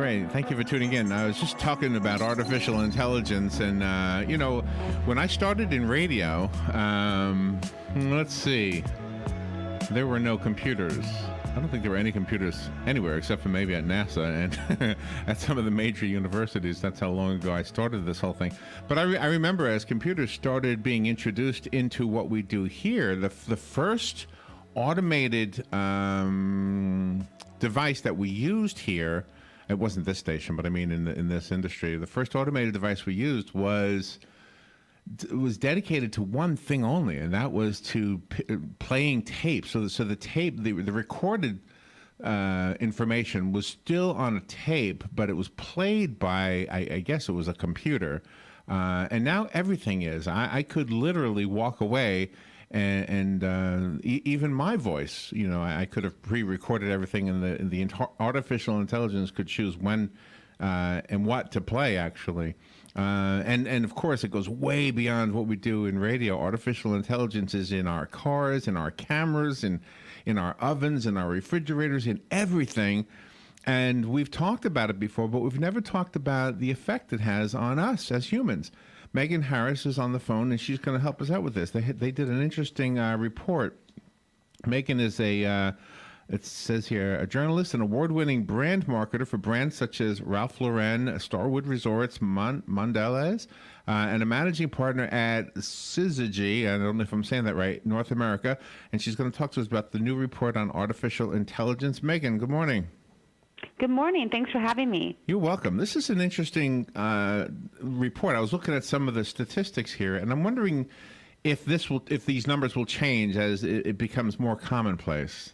right. Thank you for tuning in. I was just talking about artificial intelligence, and when I started in radio, let's see, there were no computers. I don't think there were any computers anywhere except for maybe at NASA and at some of the major universities. That's how long ago I started this whole thing. But I remember as computers started being introduced into what we do here, the first automated device that we used here, it wasn't this station, but I mean in this industry, the first automated device we used was dedicated to one thing only, and that was to playing tape. So the tape, the recorded information was still on a tape, but it was played by, I guess it was a computer. And now everything is. I could literally walk away and even my voice, I could have pre-recorded everything, and the artificial intelligence could choose when and what to play, actually. And of course, it goes way beyond what we do in radio. Artificial intelligence is in our cars, in our cameras, in our ovens, in our refrigerators, in everything. And we've talked about it before, but we've never talked about the effect it has on us as humans. Megan Harris is on the phone, and she's going to help us out with this. They did an interesting report. Megan is it says here, a journalist and award-winning brand marketer for brands such as Ralph Lauren, Starwood Resorts, Mondelez, and a managing partner at Syzygy, I don't know if I'm saying that right, North America. And she's going to talk to us about the new report on artificial intelligence. Megan, good morning. Good morning. Thanks for having me. You're welcome. This is an interesting report. I was looking at some of the statistics here, and I'm wondering if these numbers will change as it becomes more commonplace.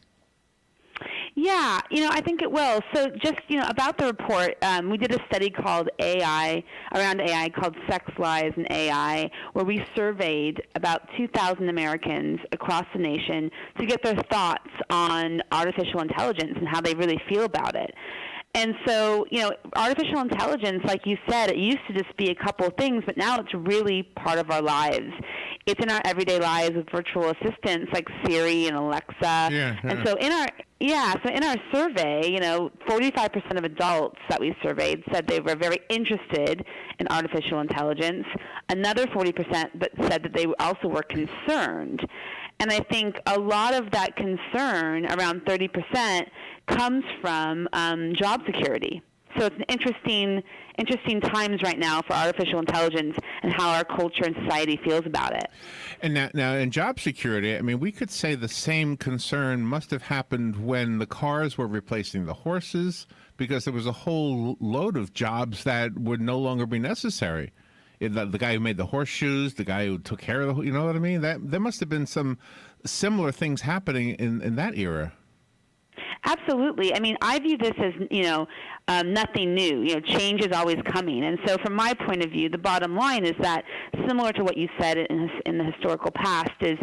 Yeah, I think it will. So just, about the report, we did a study called around AI, called Sex, Lies, and AI, where we surveyed about 2,000 Americans across the nation to get their thoughts on artificial intelligence and how they really feel about it. And so, artificial intelligence, like you said, it used to just be a couple of things, but now it's really part of our lives. It's in our everyday lives with virtual assistants like Siri and Alexa. Yeah. And so in our survey, 45% of adults that we surveyed said they were very interested in artificial intelligence. Another 40% said that they also were concerned. And I think a lot of that concern, around 30%, comes from job security. So it's an interesting times right now for artificial intelligence and how our culture and society feels about it. And now in job security, I mean, we could say the same concern must have happened when the cars were replacing the horses, because there was a whole load of jobs that would no longer be necessary. The guy who made the horseshoes, the guy who took care of you know what I mean? There must have been some similar things happening in that era. Absolutely. I mean, I view this as, nothing new. Change is always coming. And so from my point of view, the bottom line is that, similar to what you said in the historical past, is,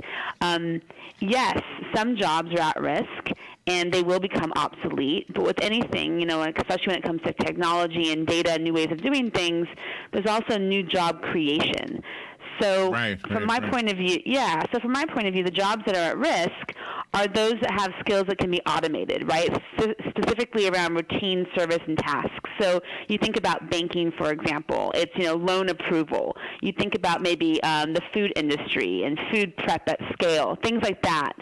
yes, some jobs are at risk and they will become obsolete. But with anything, especially when it comes to technology and data and new ways of doing things, there's also new job creation. So from my point of view, the jobs that are at risk are those that have skills that can be automated, right? Specifically around routine service and tasks. So you think about banking, for example. It's, loan approval. You think about maybe the food industry and food prep at scale, things like that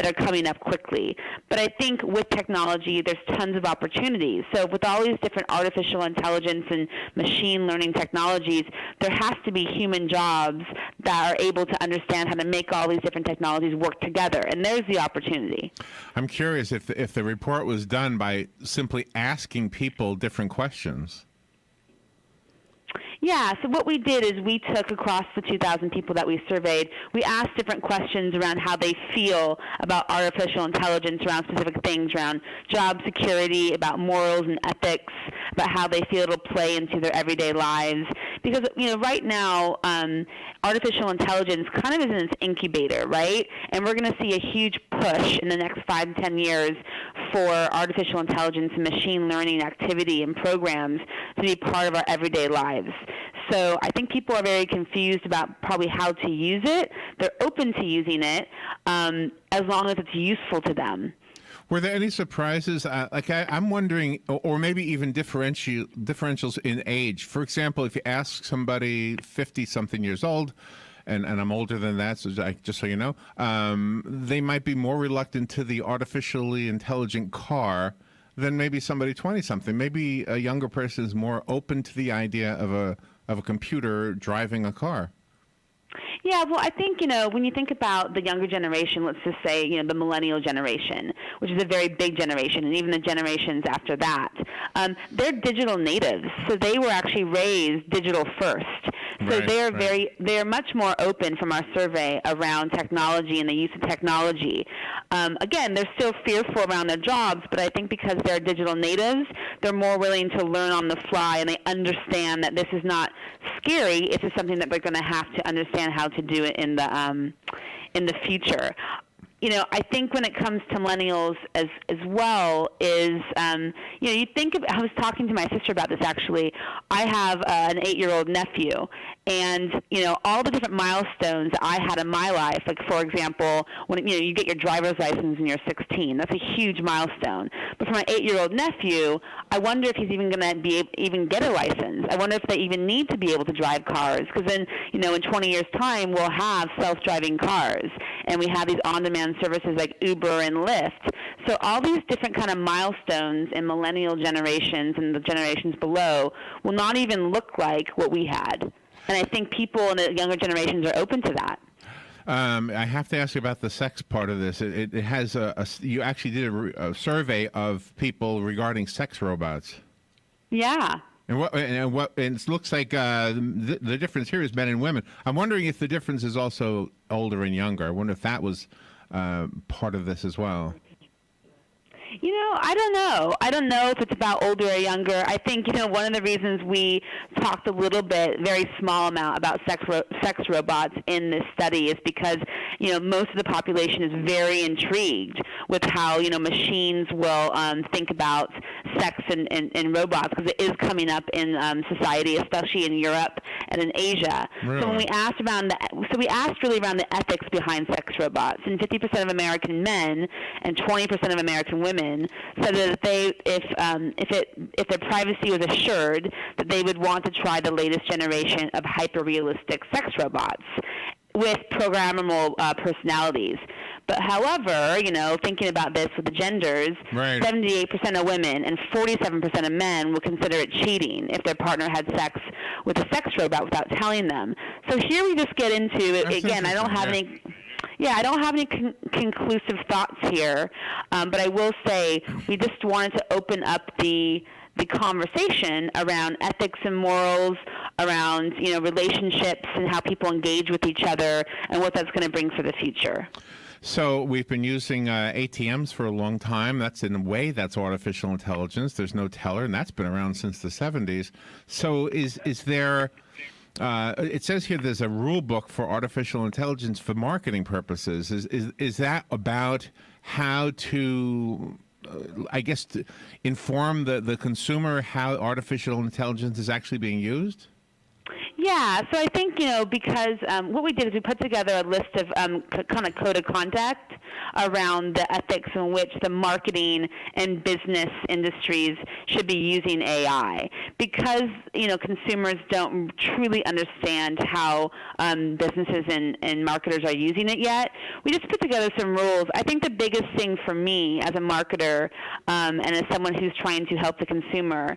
are coming up quickly. But I think with technology, there's tons of opportunities. So with all these different artificial intelligence and machine learning technologies, there has to be human jobs that are able to understand how to make all these different technologies work together. And there's the opportunity. I'm curious if the report was done by simply asking people different questions. Yeah, so what we did is we took across the 2,000 people that we surveyed, we asked different questions around how they feel about artificial intelligence, around specific things, around job security, about morals and ethics, about how they feel it'll play into their everyday lives. Because, right now, artificial intelligence kind of is in its incubator, right? And we're going to see a huge push in the next 5 to 10 years for artificial intelligence and machine learning activity and programs to be part of our everyday lives. So I think people are very confused about probably how to use it. They're open to using it as long as it's useful to them. Were there any surprises? I'm wondering, or maybe even differentials in age. For example, if you ask somebody 50-something years old, and I'm older than that, so just so you know, they might be more reluctant to the artificially intelligent car than maybe somebody 20-something. Maybe a younger person is more open to the idea of a computer driving a car. Yeah, well, I think, when you think about the younger generation, let's just say, the millennial generation, which is a very big generation, and even the generations after that, they're digital natives. So they were actually raised digital first. So they're much more open from our survey around technology and the use of technology. Again, they're still fearful around their jobs, but I think because they're digital natives, they're more willing to learn on the fly, and they understand that this is not scary. It's just something that they're going to have to understand how to do it in the future. I think when it comes to millennials as well is, you think of, I was talking to my sister about this actually. I have an 8-year-old nephew, and, all the different milestones that I had in my life, like, for example, when, you get your driver's license when you're 16, that's a huge milestone. But for my 8-year-old nephew, I wonder if he's even going to even get a license. I wonder if they even need to be able to drive cars, because then, in 20 years' time, we'll have self-driving cars, and we have these on-demand services like Uber and Lyft. So all these different kind of milestones in millennial generations and the generations below will not even look like what we had. And I think people in the younger generations are open to that. I have to ask you about the sex part of this. It has you actually did a survey of people regarding sex robots. Yeah. And it looks like the difference here is men and women. I'm wondering if the difference is also older and younger. I wonder if that was part of this as well. I don't know. I don't know if it's about older or younger. I think, one of the reasons we talked a little bit, very small amount, about sex robots in this study is because, most of the population is very intrigued with how, machines will think about sex and robots, because it is coming up in society, especially in Europe and in Asia. Really? So when we asked really around the ethics behind sex robots, and 50% of American men and 20% of American women said that if their privacy was assured, that they would want to try the latest generation of hyper-realistic sex robots with programmable personalities. But however, thinking about this with the genders, 78% of women and 47% of men will consider it cheating if their partner had sex with a sex robot without telling them. So here we just get into, again, I don't have any... Yeah, I don't have any conclusive thoughts here, but I will say we just wanted to open up the conversation around ethics and morals, around relationships and how people engage with each other, and what that's going to bring for the future. So we've been using ATMs for a long time. That's, in a way, that's artificial intelligence. There's no teller, and that's been around since the 70s. So is there... it says here there's a rule book for artificial intelligence for marketing purposes. Is that about how to, to inform the consumer how artificial intelligence is actually being used? Yeah, so I think, because what we did is we put together a list of kind of code of conduct around the ethics in which the marketing and business industries should be using AI. Because, consumers don't truly understand how businesses and marketers are using it yet, we just put together some rules. I think the biggest thing for me as a marketer and as someone who's trying to help the consumer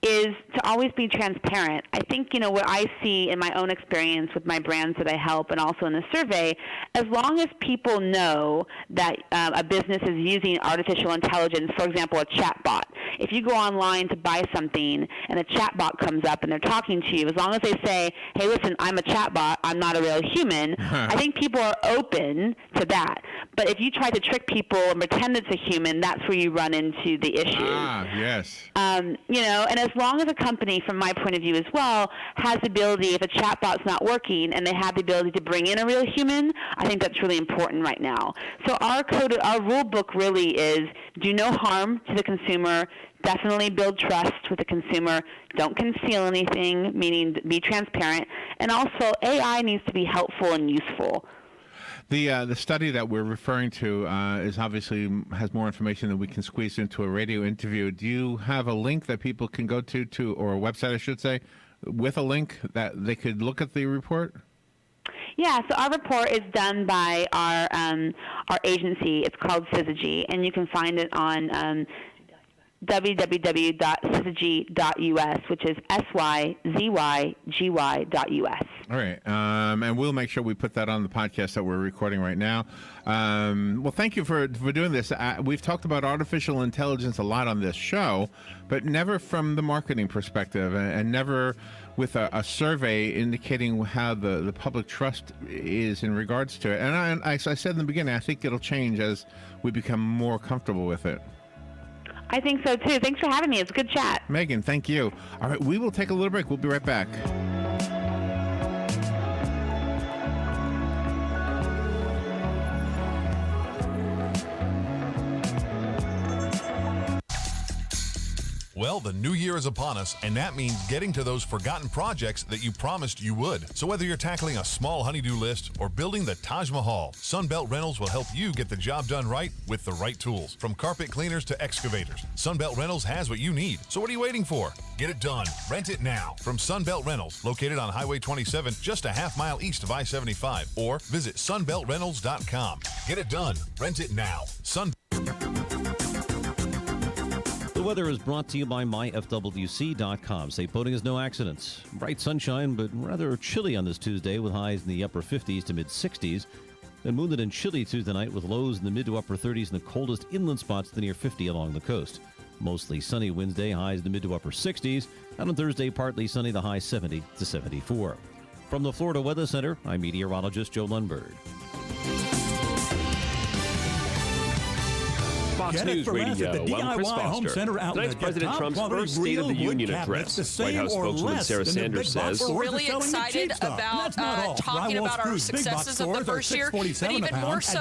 is to always be transparent. I think, what I see in my own experience with my brands that I help and also in the survey, as long as people know that a business is using artificial intelligence, for example, a chatbot. If you go online to buy something and a chatbot comes up and they're talking to you, as long as they say, hey, listen, I'm a chatbot, I'm not a real human, I think people are open to that. But if you try to trick people and pretend it's a human, that's where you run into the issues. Yes. And as long as a company, from my point of view as well, has the ability, if a chatbot's not working and they have the ability to bring in a real human, I think that's really important right now. So our rule book really is do no harm to the consumer, definitely build trust with the consumer. Don't conceal anything, meaning be transparent. And also, AI needs to be helpful and useful. The study that we're referring to is obviously has more information than we can squeeze into a radio interview. Do you have a link that people can go to or a website, I should say, with a link that they could look at the report? Yeah, so our report is done by our agency. It's called Syzygy, and you can find it on www.syzygy.us, which is syzygy.us. All right, and we'll make sure we put that on the podcast that we're recording right now. Well, thank you for doing this. We've talked about artificial intelligence a lot on this show, but never from the marketing perspective, and never with a survey indicating how the public trust is in regards to it. And I said in the beginning, I think it'll change as we become more comfortable with it. I think so, too. Thanks for having me. It's a good chat. Megan, thank you. All right, we will take a little break. We'll be right back. Well, the new year is upon us, and that means getting to those forgotten projects that you promised you would. So whether you're tackling a small honey-do list or building the Taj Mahal, Sunbelt Rentals will help you get the job done right with the right tools. From carpet cleaners to excavators, Sunbelt Rentals has what you need. So what are you waiting for? Get it done. Rent it now. From Sunbelt Rentals, located on Highway 27, just a half mile east of I-75, or visit sunbeltrentals.com. Get it done. Rent it now. The weather is brought to you by myfwc.com. Safe boating is no accidents. Bright sunshine, but rather chilly on this Tuesday with highs in the upper 50s to mid 60s. Then moonlit and chilly Tuesday night with lows in the mid to upper 30s and the coldest inland spots to near 50 along the coast. Mostly sunny Wednesday, highs in the mid to upper 60s. And on Thursday, partly sunny, the high 70 to 74. From the Florida Weather Center, I'm meteorologist Joe Lundberg. Fox News Radio. I'm Chris Foster. Tonight's President Trump's first State of the Union address. White House spokeswoman Sarah Sanders says, we're really excited about talking about our successes of the first year, but even more so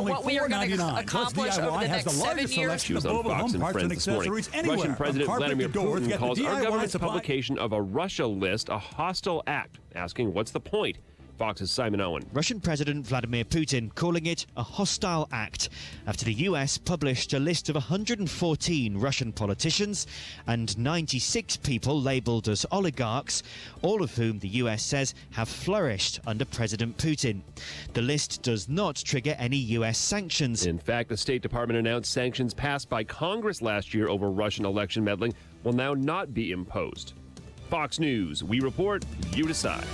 what we are going to accomplish over the next 7 years. She was on Fox and Friends this morning. Russian President Vladimir Putin calls our government's publication of a Russia list a hostile act, asking what's the point? Fox's Simon Owen. Russian President Vladimir Putin calling it a hostile act after the US published a list of 114 Russian politicians and 96 people labeled as oligarchs, all of whom the US says have flourished under President Putin. The list does not trigger any US sanctions. In fact, the State Department announced sanctions passed by Congress last year over Russian election meddling will now not be imposed. Fox News, we report, you decide.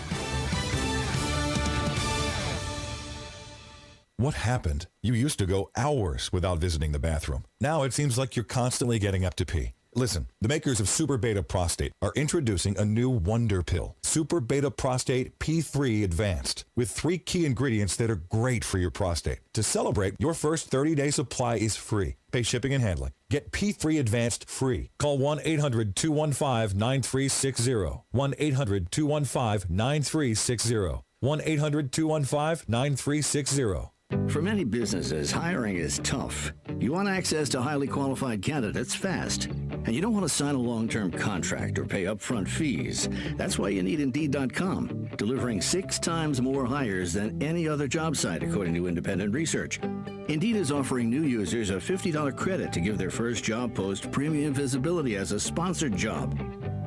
What happened? You used to go hours without visiting the bathroom. Now it seems like you're constantly getting up to pee. Listen, the makers of Super Beta Prostate are introducing a new wonder pill, Super Beta Prostate P3 Advanced, with 3 key ingredients that are great for your prostate. To celebrate, your first 30-day supply is free. Pay shipping and handling. Get P3 Advanced free. Call 1-800-215-9360. 1-800-215-9360. 1-800-215-9360. For many businesses, hiring is tough. You want access to highly qualified candidates fast. And you don't want to sign a long-term contract or pay upfront fees. That's why you need Indeed.com, delivering 6 times more hires than any other job site, according to independent research. Indeed is offering new users a $50 credit to give their first job post premium visibility as a sponsored job.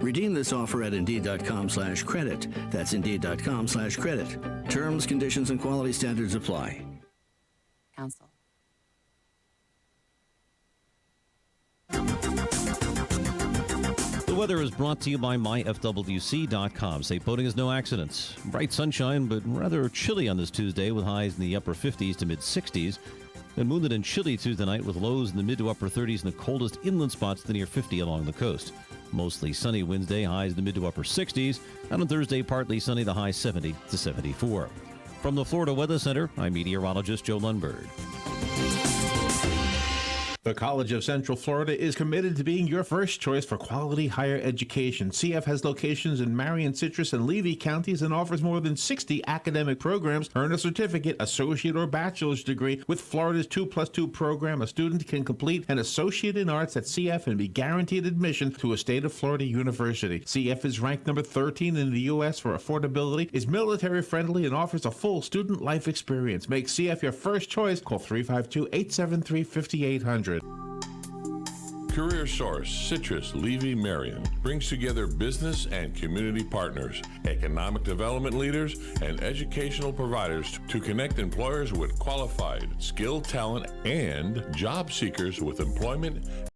Redeem this offer at Indeed.com/credit. That's Indeed.com/credit. Terms, conditions, and quality standards apply. Council. The weather is brought to you by myfwc.com. Safe boating is no accidents. Bright sunshine, but rather chilly on this Tuesday with highs in the upper 50s to mid 60s. Then moonlit and chilly Tuesday night with lows in the mid to upper 30s and the coldest inland spots to near 50 along the coast. Mostly sunny Wednesday, highs in the mid to upper 60s. And on Thursday, partly sunny, the high 70 to 74. From the Florida Weather Center, I'm meteorologist Joe Lundberg. The College of Central Florida is committed to being your first choice for quality higher education. CF has locations in Marion, Citrus, and Levy counties and offers more than 60 academic programs. Earn a certificate, associate, or bachelor's degree. With Florida's 2+2 program, a student can complete an associate in arts at CF and be guaranteed admission to a state of Florida university. CF is ranked number 13 in the U.S. for affordability, is military friendly, and offers a full student life experience. Make CF your first choice. Call 352-873-5800. Career Source, Citrus, Levy, Marion brings together business and community partners, economic development leaders, and educational providers to connect employers with qualified, skilled talent and job seekers with employment